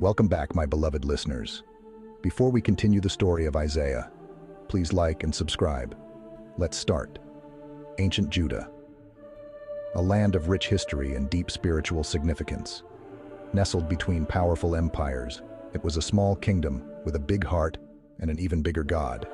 Welcome back, my beloved listeners. Before we continue the story of Isaiah, please like and subscribe. Let's start. Ancient Judah, a land of rich history and deep spiritual significance. Nestled between powerful empires, it was a small kingdom with a big heart and an even bigger God.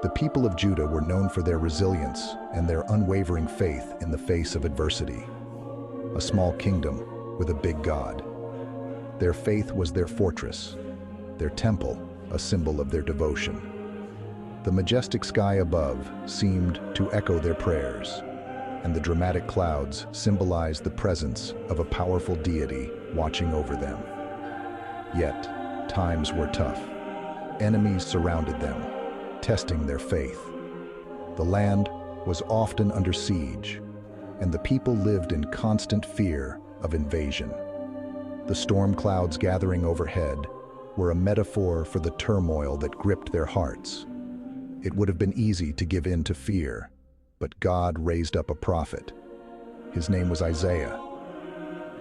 The people of Judah were known for their resilience and their unwavering faith in the face of adversity. A small kingdom with a big God. Their faith was their fortress, their temple, a symbol of their devotion. The majestic sky above seemed to echo their prayers, and the dramatic clouds symbolized the presence of a powerful deity watching over them. Yet, times were tough. Enemies surrounded them, testing their faith. The land was often under siege, and the people lived in constant fear of invasion. The storm clouds gathering overhead were a metaphor for the turmoil that gripped their hearts. It would have been easy to give in to fear, but God raised up a prophet. His name was Isaiah.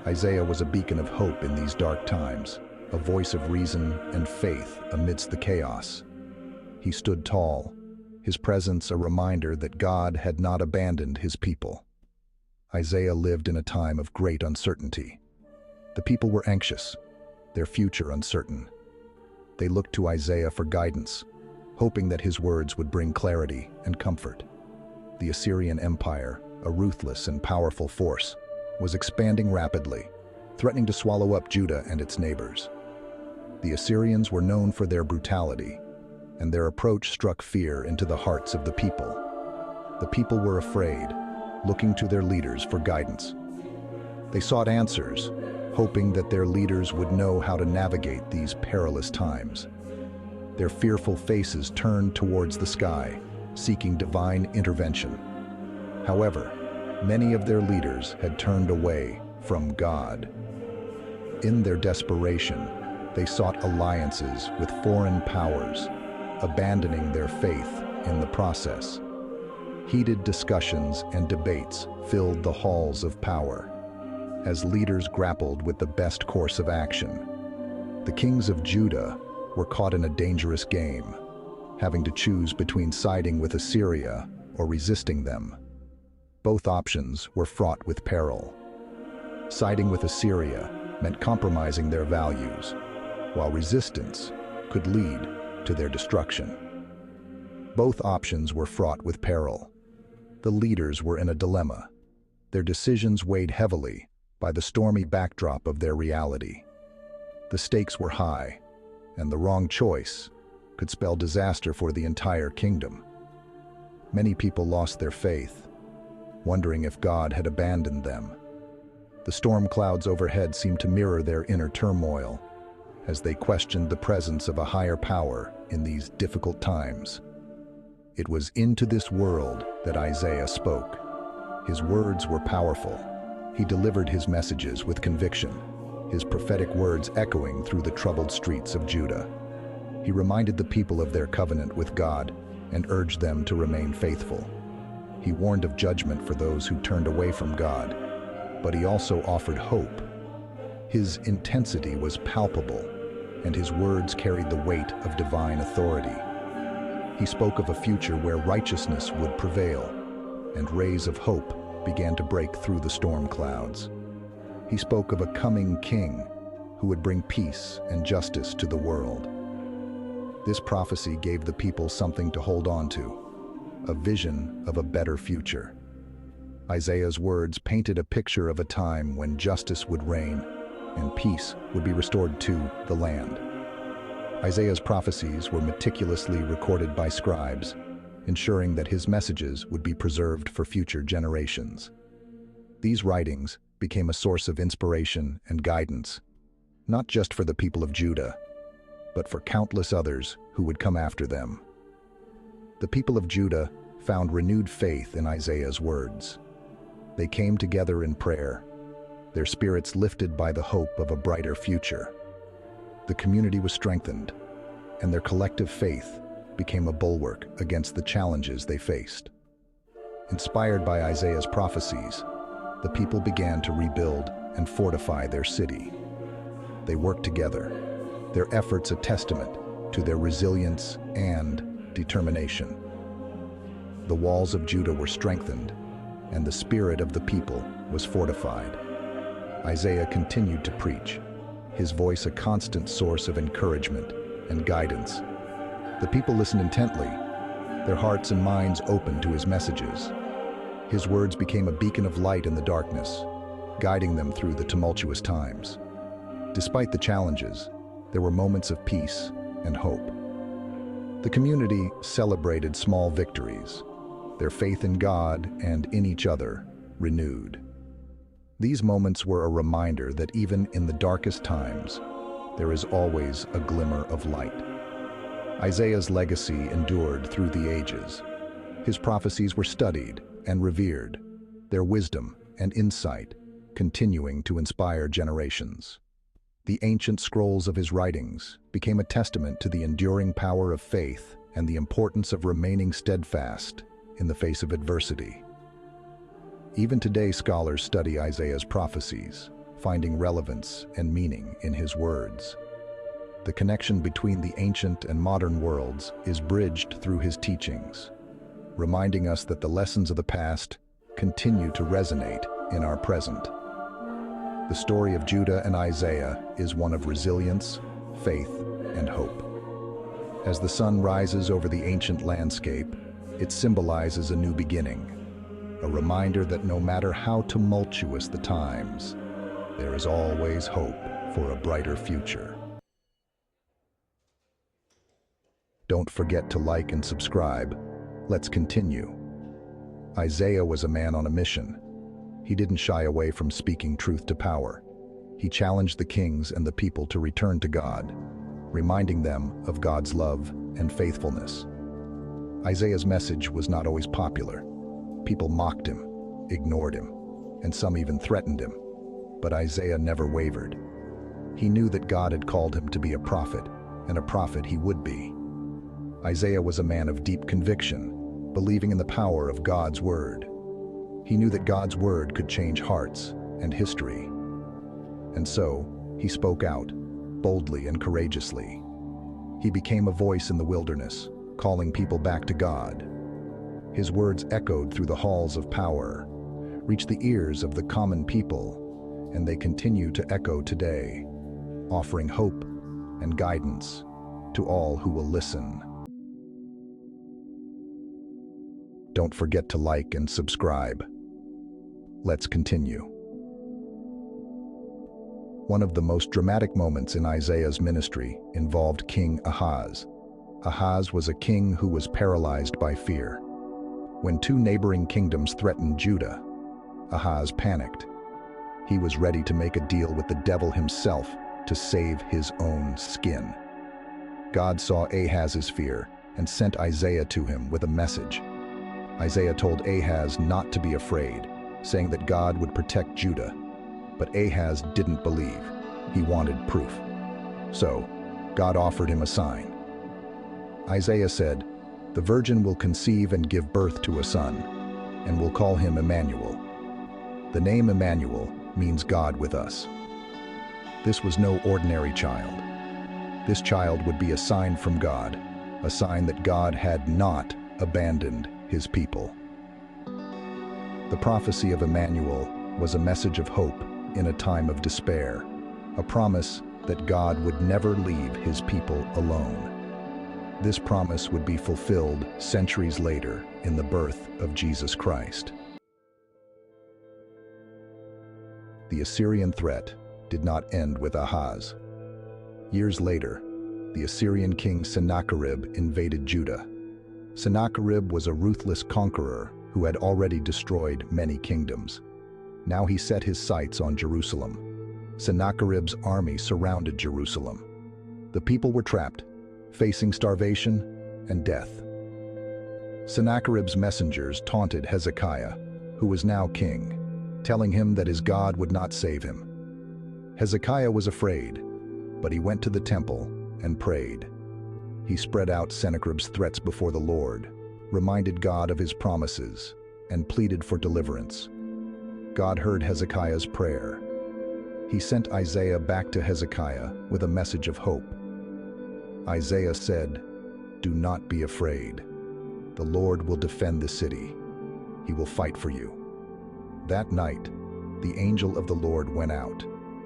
Isaiah was a beacon of hope in these dark times, a voice of reason and faith amidst the chaos. He stood tall, his presence a reminder that God had not abandoned his people. Isaiah lived in a time of great uncertainty. The people were anxious, their future uncertain. They looked to Isaiah for guidance, hoping that his words would bring clarity and comfort. The Assyrian Empire, a ruthless and powerful force, was expanding rapidly, threatening to swallow up Judah and its neighbors. The Assyrians were known for their brutality, and their approach struck fear into the hearts of the people. The people were afraid, looking to their leaders for guidance. They sought answers, hoping that their leaders would know how to navigate these perilous times. Their fearful faces turned towards the sky, seeking divine intervention. However, many of their leaders had turned away from God. In their desperation, they sought alliances with foreign powers, abandoning their faith in the process. Heated discussions and debates filled the halls of power as leaders grappled with the best course of action. The kings of Judah were caught in a dangerous game, having to choose between siding with Assyria or resisting them. Both options were fraught with peril. Siding with Assyria meant compromising their values, while resistance could lead to their destruction. Both options were fraught with peril. The leaders were in a dilemma. Their decisions weighed heavily by the stormy backdrop of their reality. The stakes were high, and the wrong choice could spell disaster for the entire kingdom. Many people lost their faith, wondering if God had abandoned them. The storm clouds overhead seemed to mirror their inner turmoil, as they questioned the presence of a higher power in these difficult times. It was into this world that Isaiah spoke. His words were powerful. He delivered his messages with conviction, his prophetic words echoing through the troubled streets of Judah. He reminded the people of their covenant with God and urged them to remain faithful. He warned of judgment for those who turned away from God, but he also offered hope. His intensity was palpable, and his words carried the weight of divine authority. He spoke of a future where righteousness would prevail, and rays of hope began to break through the storm clouds. He spoke of a coming king who would bring peace and justice to the world. This prophecy gave the people something to hold on to, a vision of a better future. Isaiah's words painted a picture of a time when justice would reign and peace would be restored to the land. Isaiah's prophecies were meticulously recorded by scribes, ensuring that his messages would be preserved for future generations. These writings became a source of inspiration and guidance, not just for the people of Judah, but for countless others who would come after them. The people of Judah found renewed faith in Isaiah's words. They came together in prayer, their spirits lifted by the hope of a brighter future. The community was strengthened, and their collective faith became a bulwark against the challenges they faced. Inspired by Isaiah's prophecies, the people began to rebuild and fortify their city. they worked together, their efforts a testament to their resilience and determination. The walls of Judah were strengthened, and the spirit of the people was fortified. Isaiah continued to preach, his voice a constant source of encouragement and guidance. The people listened intently, their hearts and minds open to his messages. His words became a beacon of light in the darkness, guiding them through the tumultuous times. Despite the challenges, there were moments of peace and hope. The community celebrated small victories, their faith in God and in each other renewed. These moments were a reminder that even in the darkest times, there is always a glimmer of light. Isaiah's legacy endured through the ages. His prophecies were studied and revered, their wisdom and insight continuing to inspire generations. The ancient scrolls of his writings became a testament to the enduring power of faith and the importance of remaining steadfast in the face of adversity. Even today, scholars study Isaiah's prophecies, finding relevance and meaning in his words. The connection between the ancient and modern worlds is bridged through his teachings, reminding us that the lessons of the past continue to resonate in our present. The story of Judah and Isaiah is one of resilience, faith, and hope. As the sun rises over the ancient landscape, it symbolizes a new beginning, a reminder that no matter how tumultuous the times, there is always hope for a brighter future. Don't forget to like and subscribe. Let's continue. Isaiah was a man on a mission. He didn't shy away from speaking truth to power. He challenged the kings and the people to return to God, reminding them of God's love and faithfulness. Isaiah's message was not always popular. People mocked him, ignored him, and some even threatened him. But Isaiah never wavered. He knew that God had called him to be a prophet, and a prophet he would be. Isaiah was a man of deep conviction, believing in the power of God's word. He knew that God's word could change hearts and history. And so, he spoke out, boldly and courageously. He became a voice in the wilderness, calling people back to God. His words echoed through the halls of power, reached the ears of the common people, and they continue to echo today, offering hope and guidance to all who will listen. Don't forget to like and subscribe. Let's continue. One of the most dramatic moments in Isaiah's ministry involved King Ahaz. Ahaz was a king who was paralyzed by fear. When two neighboring kingdoms threatened Judah, Ahaz panicked. He was ready to make a deal with the devil himself to save his own skin. God saw Ahaz's fear and sent Isaiah to him with a message. Isaiah told Ahaz not to be afraid, saying that God would protect Judah. But Ahaz didn't believe. He wanted proof. So, God offered him a sign. Isaiah said, "The virgin will conceive and give birth to a son, and will call him Immanuel." The name Immanuel means God with us. This was no ordinary child. This child would be a sign from God, a sign that God had not abandoned his people. The prophecy of Immanuel was a message of hope in a time of despair, a promise that God would never leave his people alone. This promise would be fulfilled centuries later in the birth of Jesus Christ. The Assyrian threat did not end with Ahaz. Years later, the Assyrian king Sennacherib invaded Judah. Sennacherib was a ruthless conqueror who had already destroyed many kingdoms. Now he set his sights on Jerusalem. Sennacherib's army surrounded Jerusalem. The people were trapped, facing starvation and death. Sennacherib's messengers taunted Hezekiah, who was now king, telling him that his God would not save him. Hezekiah was afraid, but he went to the temple and prayed. He spread out Sennacherib's threats before the Lord, reminded God of his promises, and pleaded for deliverance. God heard Hezekiah's prayer. He sent Isaiah back to Hezekiah with a message of hope. Isaiah said, "Do not be afraid. The Lord will defend the city. He will fight for you." That night, the angel of the Lord went out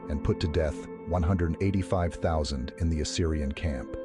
and put to death 185,000 in the Assyrian camp.